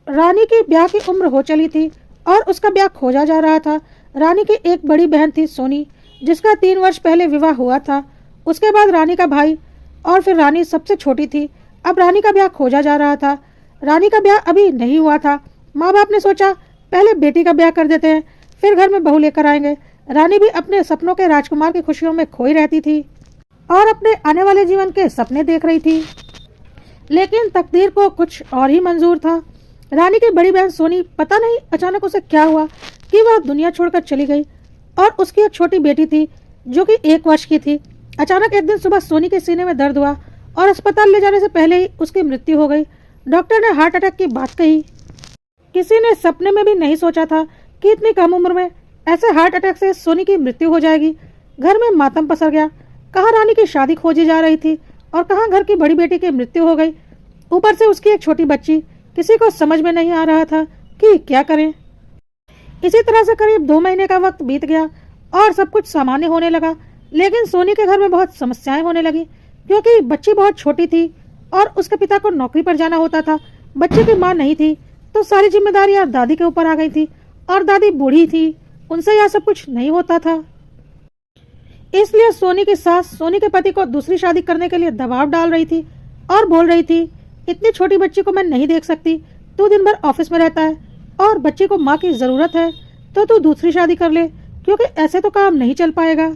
रानी की ब्याह की उम्र हो चली थी और उसका ब्याह खोजा जा रहा था। रानी की एक बड़ी बहन थी सोनी, जिसका 3 वर्ष पहले विवाह हुआ था। उसके बाद रानी का भाई और फिर रानी सबसे छोटी थी। अब रानी का ब्याह खोजा जा रहा था। रानी का ब्याह अभी नहीं हुआ था। माँ बाप ने सोचा पहले बेटी का ब्याह कर देते हैं, फिर घर में बहू लेकर आएंगे। रानी भी अपने सपनों के राजकुमार की खुशियों में खोई रहती थी और अपने आने वाले जीवन के सपने देख रही थी। लेकिन तकदीर को कुछ और ही मंजूर था। रानी की बड़ी बहन सोनी, पता नहीं अचानक उसे क्या हुआ कि वह दुनिया छोड़कर चली गई। और उसकी एक छोटी बेटी थी जो कि 1 वर्ष की थी। अचानक एक दिन सुबह सोनी के सीने में दर्द हुआ और अस्पताल ले जाने से पहले ही उसकी मृत्यु हो गई। डॉक्टर ने हार्ट अटैक की बात कही। किसी ने सपने में भी नहीं सोचा था कि इतनी कम उम्र में ऐसे हार्ट अटैक से सोनी की मृत्यु हो जाएगी। घर में मातम पसर गया। कहाँ रानी की शादी खोजी जा रही थी और कहाँ घर की बड़ी बेटी की मृत्यु हो गई। ऊपर से उसकी एक छोटी बच्ची। किसी को समझ में नहीं आ रहा था कि क्या करें। इसी तरह से करीब 2 महीने का वक्त बीत गया और सब कुछ सामान्य होने लगा। लेकिन सोनी के घर में बहुत समस्याएं होने लगी, क्योंकि बच्ची बहुत छोटी थी और उसके पिता को नौकरी पर जाना होता था। बच्चे की माँ नहीं थी, तो सारी जिम्मेदारियां दादी के ऊपर आ गई थी और दादी बूढ़ी थी, उनसे यह सब कुछ नहीं होता था। इसलिए सोनी की सास सोनी के पति को दूसरी शादी करने के लिए दबाव डाल रही थी और बोल रही थी, इतनी छोटी बच्ची को मैं नहीं देख सकती, तू दिन भर ऑफिस में रहता है और बच्ची को माँ की जरूरत है, तो तू दूसरी शादी कर ले, क्योंकि ऐसे तो काम नहीं चल पाएगा।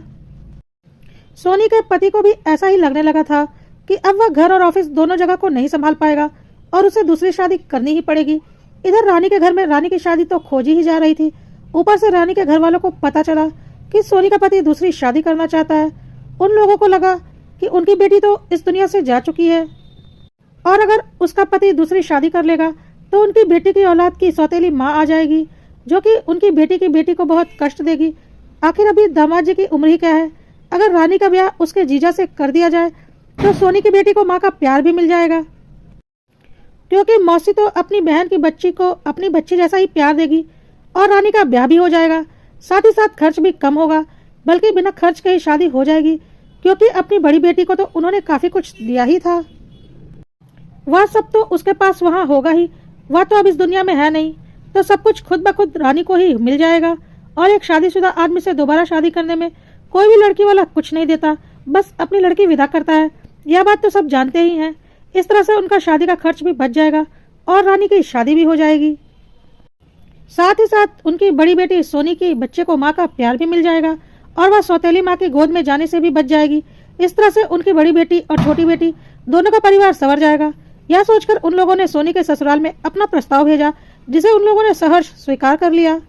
सोनी के पति को भी ऐसा ही लगने लगा था कि अब वह घर और ऑफिस दोनों जगह को नहीं संभाल पाएगा और उसे दूसरी शादी करनी ही पड़ेगी। इधर रानी के घर में रानी की शादी तो खोजी ही जा रही थी। ऊपर से रानी के घर वालों को पता चला कि सोनी का पति दूसरी शादी करना चाहता है। उन लोगों को लगा कि उनकी बेटी तो इस दुनिया से जा चुकी है और अगर उसका पति दूसरी शादी कर लेगा तो उनकी बेटी की औलाद की सौतेली माँ आ जाएगी, जो कि उनकी बेटी की बेटी को बहुत कष्ट देगी। आखिर अभी दामाद जी की उम्र ही क्या है। अगर रानी का ब्याह उसके जीजा से कर दिया जाए तो सोनी की बेटी को माँ का प्यार भी मिल जाएगा, क्योंकि मौसी तो अपनी बहन की बच्ची को अपनी बच्ची जैसा ही प्यार देगी और रानी का ब्याह भी हो जाएगा। साथ ही साथ खर्च भी कम होगा, बल्कि बिना खर्च के ही शादी हो जाएगी, क्योंकि अपनी बड़ी बेटी को तो उन्होंने काफी कुछ दिया ही था। वह सब तो उसके पास वहाँ होगा ही, वह तो अब इस दुनिया में है नहीं, तो सब कुछ खुद ब खुद रानी को ही मिल जाएगा। और एक शादीशुदा आदमी से दोबारा शादी करने में कोई भी लड़की वाला कुछ नहीं देता, बस अपनी लड़की विदा करता है। यह बात तो सब जानते ही हैं। इस तरह से उनका शादी का खर्च भी बच जाएगा और रानी की शादी भी हो जाएगी। साथ ही साथ उनकी बड़ी बेटी सोनी की बच्चे को माँ का प्यार भी मिल जाएगा और वह सौतेली माँ की गोद में जाने से भी बच जाएगी। इस तरह से उनकी बड़ी बेटी और छोटी बेटी दोनों का परिवार संवर जाएगा। यह सोचकर उन लोगों ने सोनी के ससुराल में अपना प्रस्ताव भेजा, जिसे उन लोगों ने सहर्ष स्वीकार कर लिया।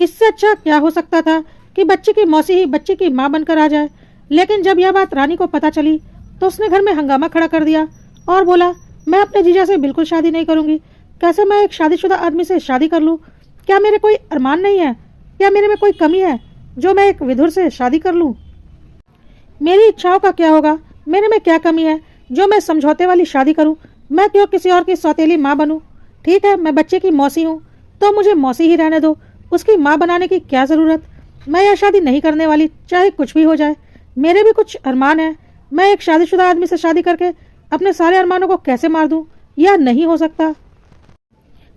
इससे अच्छा क्या हो सकता था कि बच्ची की मौसी ही बच्ची की माँ बनकर आ जाए। लेकिन जब यह बात रानी को पता चली तो उसने घर में हंगामा खड़ा कर दिया और बोला, मैं अपने जीजा से बिल्कुल शादी नहीं करूंगी। कैसे मैं एक शादीशुदा आदमी से शादी कर लूं? क्या मेरे कोई अरमान नहीं है? क्या मेरे में कोई कमी है जो मैं एक विधुर से शादी कर लूं? मेरी इच्छाओं का क्या होगा? मेरे में क्या कमी है जो मैं समझौते वाली शादी करूं? मैं क्यों किसी और की सौतेली माँ बनूं? ठीक है, मैं बच्चे की मौसी हूँ, तो मुझे मौसी ही रहने दो। उसकी माँ बनाने की क्या जरूरत? मैं यह शादी नहीं करने वाली, चाहे कुछ भी हो जाए। मेरे भी कुछ अरमान है। मैं एक शादीशुदा आदमी से शादी करके अपने सारे अरमानों को कैसे मार दूं? यह नहीं हो सकता।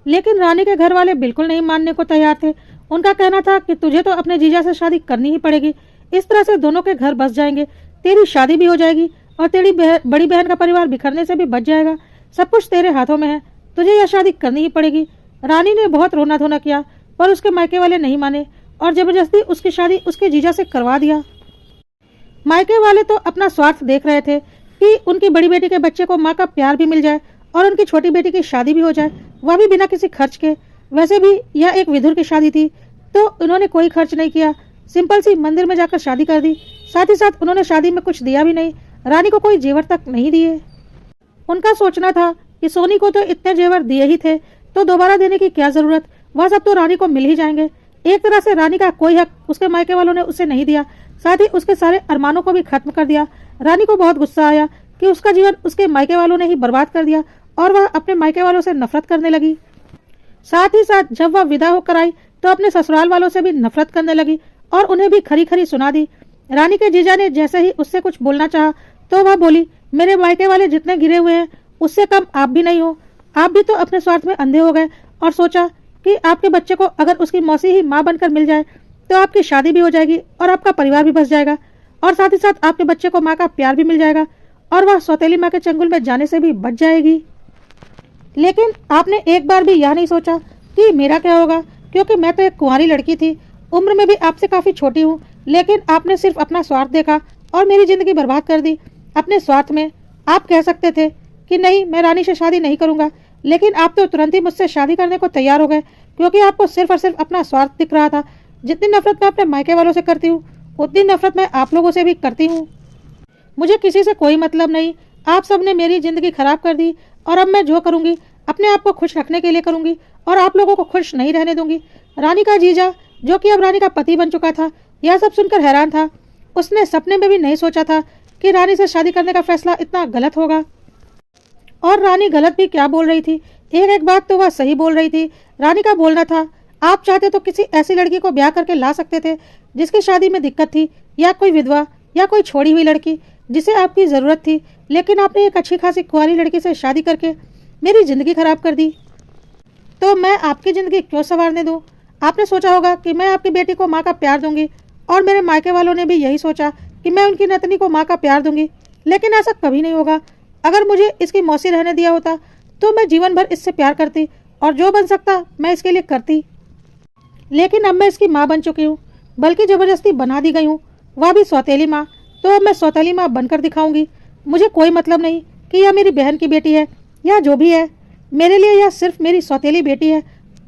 लेकिन रानी के घर वाले बिल्कुल नहीं मानने को तैयार थे। उनका कहना था कि तुझे तो अपने जीजा से शादी करनी ही पड़ेगी। इस तरह से दोनों के घर बस जाएंगे, तेरी शादी भी हो जाएगी और तेरी बड़ी बहन का परिवार बिखरने से भी बच जाएगा। सब कुछ तेरे हाथों में है, तुझे यह शादी करनी ही पड़ेगी। रानी ने बहुत रोना धोना किया, पर उसके मायके वाले नहीं माने और जबरदस्ती उसकी शादी उसके जीजा से करवा दिया। मायके वाले तो अपना स्वार्थ देख रहे थे कि उनकी बड़ी बेटी के बच्चे को माँ का प्यार भी मिल जाए और उनकी छोटी बेटी की शादी भी हो जाए, वह भी बिना किसी खर्च के। वैसे भी यह एक विधुर की शादी थी, तो उन्होंने कोई खर्च नहीं किया, सिंपल सी मंदिर में जाकर शादी कर दी। साथ ही साथ उन्होंने शादी में कुछ दिया भी नहीं, रानी को कोई जेवर तक नहीं दिए। उनका सोचना था कि सोनी को तो इतने जेवर दिए ही थे, तो दोबारा देने की क्या जरूरत, वह सब तो रानी को मिल ही जाएंगे। एक तरह से रानी का कोई हक उसके मायके वालों ने उसे नहीं दिया, साथ ही उसके सारे अरमानों को भी खत्म कर दिया। रानी को बहुत गुस्सा आया कि उसका जीवन उसके मायके वालों ने ही बर्बाद कर दिया और वह अपने मायके वालों से नफरत करने लगी। साथ ही साथ जब वह विदा होकर आई तो अपने ससुराल वालों से भी नफरत करने लगी और उन्हें भी खरी खरी सुना दी। रानी के जीजा ने जैसे ही उससे कुछ बोलना चाहा तो वह बोली, मेरे मायके वाले जितने गिरे हुए हैं उससे कम आप भी नहीं हो। आप भी तो अपने स्वार्थ में अंधे हो गए और सोचा कि आपके बच्चे को अगर उसकी मौसी ही माँ बनकर मिल जाए तो आपकी शादी भी हो जाएगी और आपका परिवार भी बस जाएगा और साथ ही साथ आपके बच्चे को माँ का प्यार भी मिल जाएगा और वह सौतेली माँ के चंगुल में जाने से भी बच जाएगी। लेकिन आपने एक बार भी यह नहीं सोचा कि मेरा क्या होगा, क्योंकि मैं तो एक कुंवारी लड़की थी, उम्र में भी आपसे काफ़ी छोटी हूँ, लेकिन आपने सिर्फ अपना स्वार्थ देखा और मेरी ज़िंदगी बर्बाद कर दी अपने स्वार्थ में। आप कह सकते थे कि नहीं, मैं रानी से शादी नहीं करूँगा, लेकिन आप तो तुरंत ही मुझसे शादी करने को तैयार हो गए, क्योंकि आपको सिर्फ और सिर्फ अपना स्वार्थ दिख रहा था। जितनी नफरत मैं अपने मायके वालों से करती हूँ, उतनी नफरत मैं आप लोगों से भी करती हूँ। मुझे किसी से कोई मतलब नहीं, आप सब ने मेरी ज़िंदगी खराब कर दी और अब मैं जो करूँगी अपने आप को खुश रखने के लिए करूँगी और आप लोगों को खुश नहीं रहने दूंगी। रानी का जीजा, जो कि अब रानी का पति बन चुका था, यह सब सुनकर हैरान था। उसने सपने में भी नहीं सोचा था कि रानी से शादी करने का फैसला इतना गलत होगा। और रानी गलत भी क्या बोल रही थी, एक एक बात तो वह सही बोल रही थी। रानी का बोलना था, आप चाहते तो किसी ऐसी लड़की को ब्याह करके ला सकते थे जिसकी शादी में दिक्कत थी, या कोई विधवा या कोई छोड़ी हुई लड़की जिसे आपकी ज़रूरत थी, लेकिन आपने एक अच्छी खासी कुंवारी लड़की से शादी करके मेरी ज़िंदगी खराब कर दी। तो मैं आपकी ज़िंदगी क्यों संवारने दूँ? आपने सोचा होगा कि मैं आपकी बेटी को माँ का प्यार दूंगी, और मेरे मायके वालों ने भी यही सोचा कि मैं उनकी नतनी को माँ का प्यार दूंगी, लेकिन ऐसा कभी नहीं होगा। अगर मुझे इसकी मौसी रहने दिया होता तो मैं जीवन भर इससे प्यार करती और जो बन सकता मैं इसके लिए करती, लेकिन अब मैं इसकी माँ बन चुकी हूँ, बल्कि ज़बरदस्ती बना दी गई हूँ, वह भी सौतेली माँ। तो अब मैं सौतेली माँ बनकर दिखाऊंगी। मुझे कोई मतलब नहीं कि यह मेरी बहन की बेटी है या जो भी है, मेरे लिए यह सिर्फ मेरी सौतेली बेटी है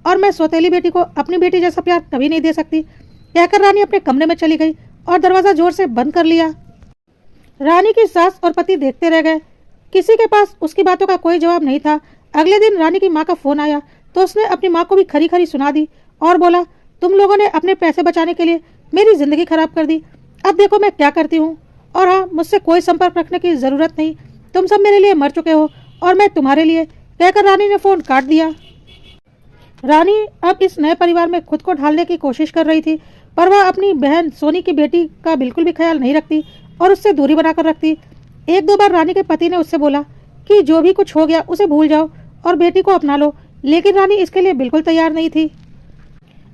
और मैं सौतेली बेटी को अपनी बेटी जैसा प्यार कभी नहीं दे सकती। कहकर रानी अपने कमरे में चली गई और दरवाज़ा जोर से बंद कर लिया। रानी की सास और पति देखते रह गए। किसी के पास उसकी बातों का कोई जवाब नहीं था। अगले दिन रानी की माँ का फोन आया तो उसने अपनी माँ को भी खरी खरी सुना दी और बोला, तुम लोगों ने अपने पैसे बचाने के लिए मेरी जिंदगी खराब कर दी। अब देखो मैं क्या करती हूँ, और हाँ, मुझसे कोई संपर्क रखने की जरूरत नहीं, तुम सब मेरे लिए मर चुके हो और मैं तुम्हारे लिए। कहकर रानी ने फोन काट दिया। रानी अब इस नए परिवार में खुद को ढालने की कोशिश कर रही थी, पर वह अपनी बहन सोनी की बेटी का बिल्कुल भी ख्याल नहीं रखती और उससे दूरी बनाकर रखती। एक दो बार रानी के पति ने उससे बोला कि जो भी कुछ हो गया उसे भूल जाओ और बेटी को अपना लो, लेकिन रानी इसके लिए बिल्कुल तैयार नहीं थी।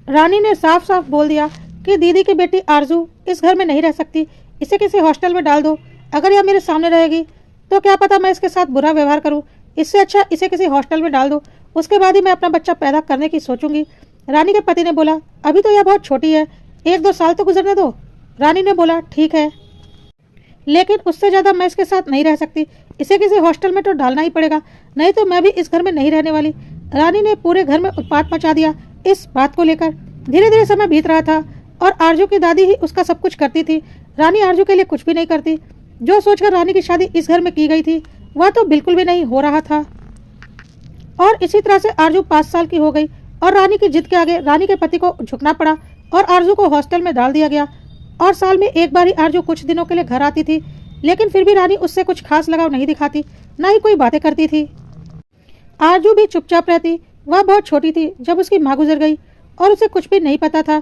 रानी ने साफ साफ बोल दिया कि दीदी की बेटी आरजू इस घर में नहीं रह सकती, इसे किसी हॉस्टल में डाल दो। अगर यह मेरे सामने रहेगी तो क्या पता मैं इसके साथ बुरा व्यवहार करूं, इससे अच्छा इसे किसी हॉस्टल में डाल दो, उसके बाद ही मैं अपना बच्चा पैदा करने की सोचूंगी। रानी के पति ने बोला, अभी तो यह बहुत छोटी है, 1-2 साल तो गुजरने दो। रानी ने बोला, ठीक है, लेकिन उससे ज़्यादा मैं इसके साथ नहीं रह सकती, इसे किसी हॉस्टल में तो डालना ही पड़ेगा, नहीं तो मैं भी इस घर में नहीं रहने वाली। रानी ने पूरे घर में उत्पात मचा दिया इस बात को लेकर। धीरे धीरे समय बीत रहा था और आरजू की दादी ही उसका सब कुछ करती थी। रानी आरजू के लिए कुछ भी नहीं करती। जो सोचकर रानी की शादी इस घर में की गई थी वह तो बिल्कुल भी नहीं हो रहा था। और इसी तरह से आरजू 5 साल की हो गई और रानी की जिद के आगे रानी के पति को झुकना पड़ा और आरजू को हॉस्टल में डाल दिया गया। और साल में एक बार ही आरजू कुछ दिनों के लिए घर आती थी, लेकिन फिर भी रानी उससे कुछ खास लगाव नहीं दिखाती, ना ही कोई बातें करती थी। आरजू भी चुपचाप रहती। वह बहुत छोटी थी जब उसकी माँ गुजर गई और उसे कुछ भी नहीं पता था,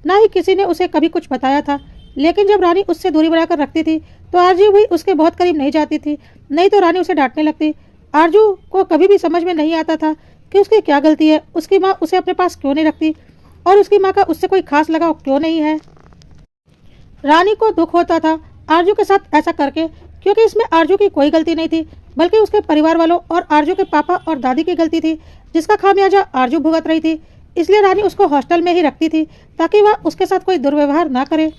ना ही किसी ने उसे कभी कुछ बताया था। लेकिन जब रानी उससे दूरी बनाकर रखती थी तो आरजू भी उसके बहुत करीब नहीं जाती थी, नहीं तो रानी उसे डांटने लगती। आरजू को कभी भी समझ में नहीं आता था कि उसकी क्या गलती है, उसकी माँ उसे अपने पास क्यों नहीं रखती और उसकी माँ का उससे कोई खास लगाव क्यों नहीं है। रानी को दुख होता था आरजू के साथ ऐसा करके, क्योंकि इसमें आरजू की कोई गलती नहीं थी, बल्कि उसके परिवार वालों और आरजू के पापा और दादी की गलती थी, जिसका खामियाजा आरजू भुगत रही थी। इसलिए रानी उसको हॉस्टल में ही रखती थी ताकि वह उसके साथ कोई दुर्व्यवहार ना करे।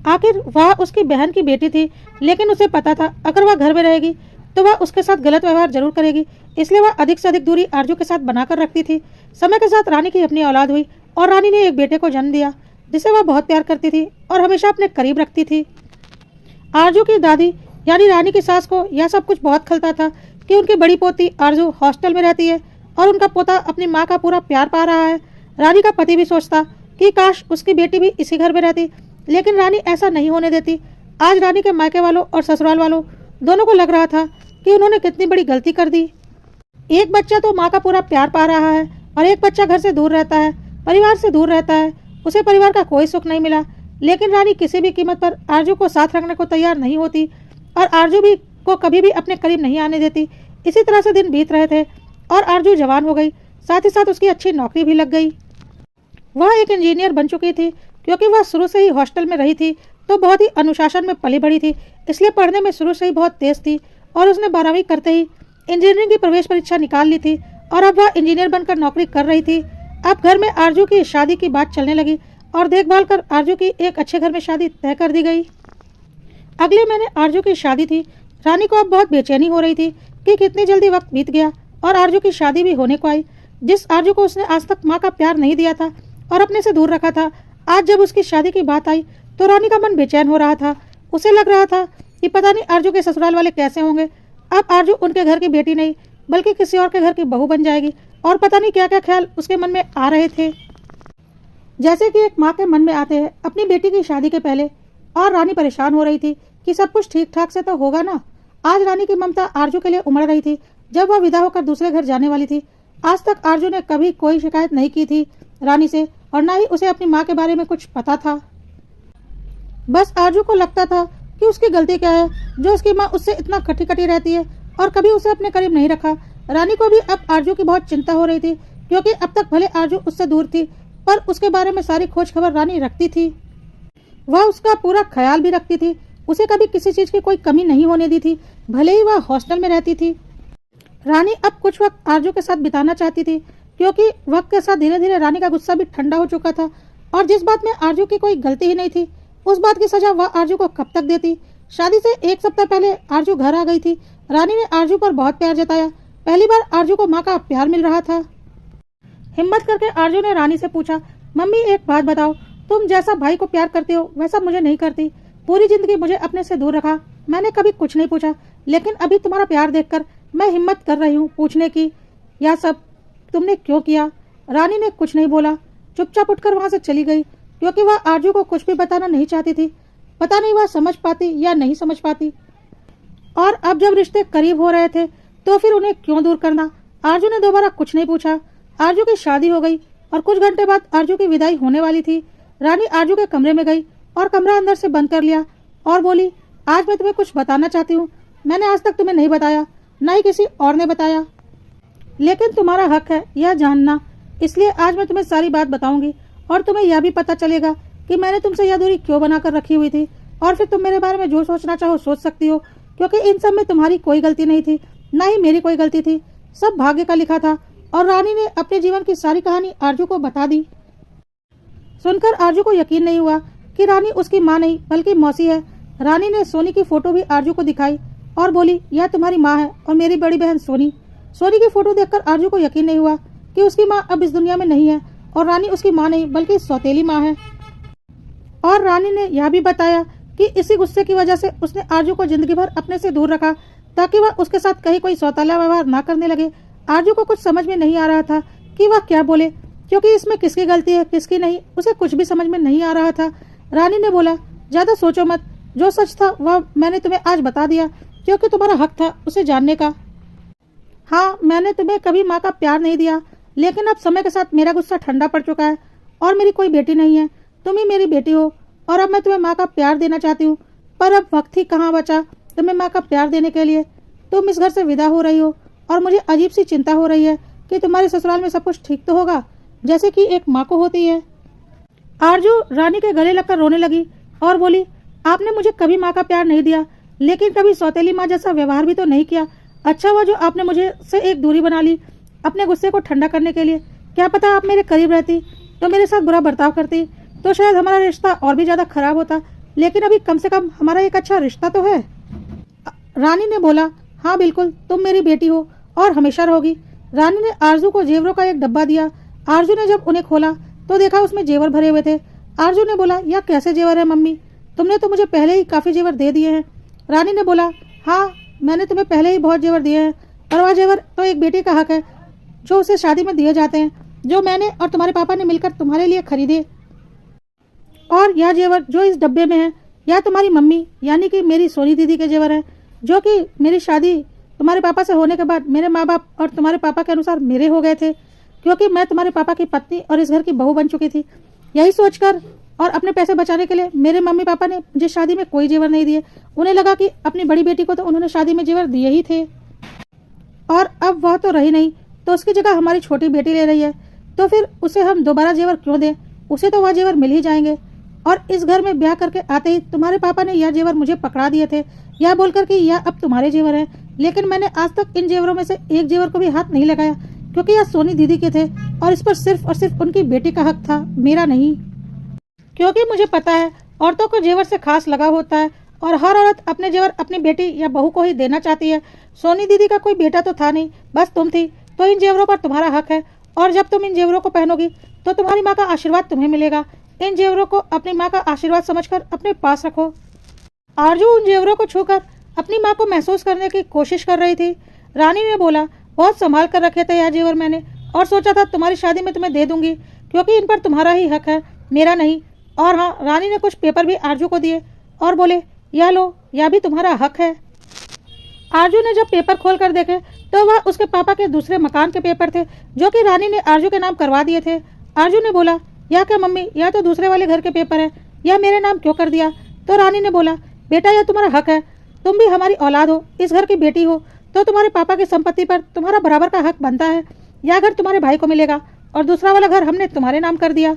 आखिर वह उसकी बहन की बेटी थी, लेकिन उसे पता था अगर वह घर में रहेगी तो वह उसके साथ गलत व्यवहार जरूर करेगी, इसलिए वह अधिक से अधिक दूरी आरजू के साथ बनाकर रखती थी। समय के साथ रानी की अपनी औलाद हुई और रानी ने एक बेटे को जन्म दिया जिसे वह बहुत प्यार करती थी और हमेशा अपने करीब रखती थी। आरजू की दादी यानी रानी की सास को यह सब कुछ बहुत खलता था कि उनकी बड़ी पोती आरजू हॉस्टल में रहती है और उनका पोता अपनी माँ का पूरा प्यार पा रहा है। रानी का पति भी सोचता कि काश उसकी बेटी भी इसी घर में रहती, लेकिन रानी ऐसा नहीं होने देती। आज रानी के मायके वालों और ससुराल वालों दोनों को लग रहा था कि उन्होंने कितनी बड़ी गलती कर दी। एक बच्चा तो माँ का पूरा प्यार पा रहा है और एक बच्चा घर से दूर रहता है, परिवार से दूर रहता है, उसे परिवार का कोई सुख नहीं मिला। लेकिन रानी किसी भी कीमत पर आरजू को साथ रखने को तैयार नहीं होती और आरजू भी को कभी भी अपने करीब नहीं आने देती। इसी तरह से दिन बीत रहे थे। और आरजू जवान हो गई, साथ ही साथ उसकी अच्छी नौकरी भी लग गई। वह एक इंजीनियर बन चुकी थी। क्योंकि वह शुरू से ही हॉस्टल में रही थी तो बहुत ही अनुशासन में पली बड़ी थी, इसलिए पढ़ने में शुरू से ही बहुत तेज थी और उसने 12वीं करते ही इंजीनियरिंग की प्रवेश परीक्षा निकाल ली थी और अब वह इंजीनियर बनकर नौकरी कर रही थी। अब घर में आरजू की शादी की बात चलने लगी और देखभाल कर आरजू की एक अच्छे घर में शादी तय कर दी गई। अगले महीने आरजू की शादी थी। रानी को अब बहुत बेचैनी हो रही थी कि कितनी जल्दी वक्त बीत गया और आरजू की शादी भी होने को आई। जिस आरजू को उसने आज तक माँ का प्यार नहीं दिया था और अपने से दूर रखा था, आज जब उसकी शादी की बात आई तो रानी का मन बेचैन हो रहा था। उसे लग रहा था कि पता नहीं आरजू के ससुराल वाले कैसे होंगे। अब आरजू उनके घर की बेटी नहीं बल्कि किसी और के घर की बहू बन जाएगी और पता नहीं क्या क्या ख्याल उसके मन में आ रहे थे, जैसे कि एक माँ के मन में आते हैं अपनी बेटी की शादी के पहले। और रानी परेशान हो रही थी कि सब कुछ ठीक ठाक से तो होगा ना। आज रानी की ममता आरजू के लिए उमड़ रही थी जब वह विदा होकर दूसरे घर जाने वाली थी। आज तक आरजू ने कभी कोई शिकायत नहीं की थी रानी से और ना ही उसे अपनी माँ के बारे में कुछ पता था। बस आरजू को लगता था कि उसकी गलती क्या है जो उसकी माँ उससे इतना कटी कटी रहती है और कभी उसे अपने करीब नहीं रखा। रानी को भी अब आरजू की बहुत चिंता हो रही थी क्योंकि अब तक भले आरजू उससे दूर थी पर उसके बारे में सारी खोज खबर रानी रखती थी। वह उसका पूरा ख्याल भी रखती थी। उसे कभी किसी चीज की कोई कमी नहीं होने दी थी, भले ही वह हॉस्टल में रहती थी। रानी अब कुछ वक्त आरजू के साथ बिताना चाहती थी क्योंकि वक्त के साथ धीरे धीरे रानी का गुस्सा भी ठंडा हो चुका था और जिस बात में आरजू की कोई गलती ही नहीं थी उस बात की सजा वह आरजू को कब तक देती। शादी से एक सप्ताह पहले आरजू घर आ गई थी। रानी ने आरजू पर बहुत प्यार जताया। पहली बार आरजू को माँ का प्यार मिल रहा था। हिम्मत करके आरजू ने रानी से पूछा, मम्मी एक बात बताओ, तुम जैसा भाई को प्यार करते हो वैसा मुझे नहीं करती। पूरी जिंदगी मुझे अपने से दूर रखा, मैंने कभी कुछ नहीं पूछा, लेकिन अभी तुम्हारा प्यार देखकर मैं हिम्मत कर रही हूँ पूछने की, यह सब तुमने क्यों किया। रानी ने कुछ नहीं बोला, चुपचाप उठकर वहां से चली गई क्योंकि वह आरजू को कुछ भी बताना नहीं चाहती थी। पता नहीं वह समझ पाती या नहीं समझ पाती। और अब जब रिश्ते करीब हो रहे थे तो फिर उन्हें क्यों दूर करना। आरजू ने दोबारा कुछ नहीं पूछा। आरजू की शादी हो गई और कुछ घंटे बाद आरजू की विदाई होने वाली थी। रानी आरजू के कमरे में गई और कमरा अंदर से बंद कर लिया और बोली, आज मैं तुम्हें कुछ बताना चाहती हूँ। मैंने आज तक तुम्हें नहीं बताया, न ही किसी और ने बताया, लेकिन तुम्हारा हक है यह जानना, इसलिए आज मैं तुम्हें सारी बात बताऊंगी और तुम्हें यह भी पता चलेगा कि मैंने तुमसे यह दूरी क्यों बनाकर रखी हुई थी और फिर तुम मेरे बारे में जो सोचना चाहो सोच सकती हो, क्योंकि इन सब में तुम्हारी कोई गलती नहीं थी, न ही मेरी कोई गलती थी। सब भाग्य का लिखा था। और रानी ने अपने जीवन की सारी कहानी आरजू को बता दी। सुनकर आरजू को यकीन नहीं हुआ कि रानी उसकी माँ नहीं बल्कि मौसी है। रानी ने सोनी की फोटो भी आरजू को दिखाई और बोली, यह तुम्हारी माँ है और मेरी बड़ी बहन सोनी। सोनी की फोटो देखकर आरजू को यकीन नहीं हुआ कि उसकी माँ अब इस दुनिया में नहीं है और रानी उसकी माँ नहीं बल्कि सौतेली माँ है। और रानी ने यह भी बताया कि इसी गुस्से की वजह से उसने आरजू को जिंदगी भर अपने से दूर रखा ताकि वह उसके साथ कहीं कोई सौतेला व्यवहार ना करने लगे। आरजू को कुछ समझ में नहीं आ रहा था कि वह क्या बोले, क्योंकि इसमें किसकी गलती है किसकी नहीं उसे कुछ भी समझ में नहीं आ रहा था। रानी ने बोला, ज्यादा सोचो मत, जो सच था वह मैंने तुम्हें आज बता दिया क्योंकि तुम्हारा हक था उसे जानने का। हाँ, मैंने तुम्हें कभी माँ का प्यार नहीं दिया, लेकिन अब समय के साथ मेरा गुस्सा ठंडा पड़ चुका है और मेरी कोई बेटी नहीं है, तुम ही मेरी बेटी हो और अब मैं तुम्हें माँ का प्यार देना चाहती हूँ, पर अब वक्त ही कहाँ बचा तुम्हें माँ का प्यार देने के लिए। तुम इस घर से विदा हो रही हो और मुझे अजीब सी चिंता हो रही है कि तुम्हारे ससुराल में सब कुछ ठीक तो होगा जैसे कि एक माँ को होती है। आरजू रानी के गले लगकर रोने लगी और बोली, आपने मुझे कभी माँ का प्यार नहीं दिया, लेकिन कभी सौतेली माँ जैसा व्यवहार भी तो नहीं किया। अच्छा हुआ जो आपने मुझे से एक दूरी बना ली अपने गुस्से को ठंडा करने के लिए। क्या पता आप मेरे करीब रहती तो मेरे साथ बुरा बर्ताव करती तो शायद हमारा रिश्ता और भी ज्यादा खराब होता, लेकिन अभी कम से कम हमारा एक अच्छा रिश्ता तो है। रानी ने बोला, हाँ बिल्कुल, तुम मेरी बेटी हो और हमेशा रहोगी। रानी ने आरजू को जेवरों का एक डब्बा दिया। आरजू ने जब उन्हें खोला तो देखा उसमें जेवर भरे हुए थे। आरजू ने बोला, यह कैसे जेवर है मम्मी, तुमने तो मुझे पहले ही काफी जेवर दे दिए हैं। रानी ने बोला, हाँ मैंने तुम्हें पहले ही बहुत जेवर दिए हैं, पर वह जेवर तो एक बेटी का हक है जो उसे शादी में दिए जाते हैं, जो मैंने और तुम्हारे पापा ने मिलकर तुम्हारे लिए खरीदे। और यह जेवर जो इस डब्बे में है यह तुम्हारी मम्मी यानी कि मेरी सोनी दीदी के जेवर है, जो कि मेरी शादी तुम्हारे पापा से होने के बाद मेरे माँ बाप और तुम्हारे पापा के अनुसार मेरे हो गए थे, क्योंकि मैं तुम्हारे पापा की पत्नी और इस घर की बहू बन चुकी थी। यही सोचकर और अपने पैसे बचाने के लिए मेरे मम्मी पापा ने मुझे शादी में कोई जेवर नहीं दिए। उन्हें लगा कि अपनी बड़ी बेटी को तो उन्होंने शादी में जेवर दिए ही थे, और अब वह तो रही नहीं तो उसकी जगह हमारी छोटी बेटी ले रही है, तो फिर उसे हम दोबारा जेवर क्यों दें? उसे तो वह जेवर मिल ही जाएंगे। और इस घर में ब्याह करके आते ही तुम्हारे पापा ने यह जेवर मुझे पकड़ा दिए थे, यह बोलकर कि यह अब तुम्हारे जेवर हैं। लेकिन मैंने आज तक इन जेवरों में से एक जेवर को भी हाथ नहीं लगाया, क्योंकि यह सोनी दीदी के थे और इस पर सिर्फ और सिर्फ उनकी बेटी का हक था, मेरा नहीं। क्योंकि मुझे पता है औरतों को जेवर से खास लगा होता है और हर औरत अपने जेवर अपनी बेटी या बहू को ही देना चाहती है। सोनी दीदी का कोई बेटा तो था नहीं, बस तुम थी, तो इन जेवरों पर तुम्हारा हक है। और जब तुम इन जेवरों को पहनोगी तो तुम्हारी माँ का आशीर्वाद तुम्हें मिलेगा। इन जेवरों को अपनी माँ का आशीर्वाद समझकर अपने पास रखो। आरजू उन जेवरों को छूकर अपनी माँ को महसूस करने की कोशिश कर रही थी। रानी ने बोला, बहुत संभाल कर रखे थे यह जेवर मैंने, और सोचा था तुम्हारी शादी में तुम्हें दे दूंगी, क्योंकि इन पर तुम्हारा ही हक है, मेरा नहीं। और हाँ, रानी ने कुछ पेपर भी आरजू को दिए और बोले, यह लो, यह भी तुम्हारा हक है। आरजू ने जब पेपर खोल कर देखे तो वह उसके पापा के दूसरे मकान के पेपर थे, जो कि रानी ने आरजू के नाम करवा दिए थे। आरजू ने बोला, यह क्या मम्मी, यह तो दूसरे वाले घर के पेपर है, यह मेरे नाम क्यों कर दिया? तो रानी ने बोला, बेटा यह तुम्हारा हक है, तुम भी हमारी औलाद हो, इस घर की बेटी हो, तो तुम्हारे पापा की संपत्ति पर तुम्हारा बराबर का हक बनता है। यह घर तुम्हारे भाई को मिलेगा और दूसरा वाला घर हमने तुम्हारे नाम कर दिया,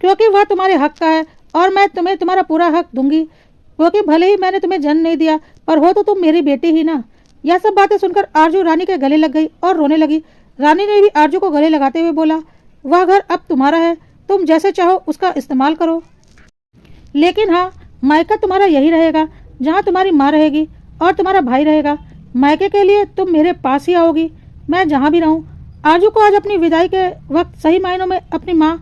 क्योंकि वह तुम्हारे हक का है, और मैं तुम्हें तुम्हारा पूरा हक दूंगी, क्योंकि भले ही मैंने तुम्हें जन्म नहीं दिया, पर हो तो तुम मेरी बेटी ही ना। यह सब बातें सुनकर आरजू रानी के गले लग गई और रोने लगी। रानी ने भी आरजू को गले लगाते हुए बोला, वह घर अब तुम्हारा है, तुम जैसे चाहो उसका इस्तेमाल करो, लेकिन हाँ, मायका तुम्हारा यही रहेगा, जहाँ तुम्हारी माँ रहेगी और तुम्हारा भाई रहेगा। मायके के लिए तुम मेरे पास ही आओगी, मैं जहाँ भी रहूँ। आरजू को आज अपनी विदाई के वक्त सही मायनों में अपनी माँ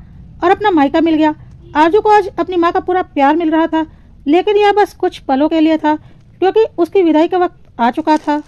और अपना मायका मिल गया। आरजू को आज अपनी माँ का पूरा प्यार मिल रहा था, लेकिन यह बस कुछ पलों के लिए था, क्योंकि उसकी विदाई का वक्त आ चुका था।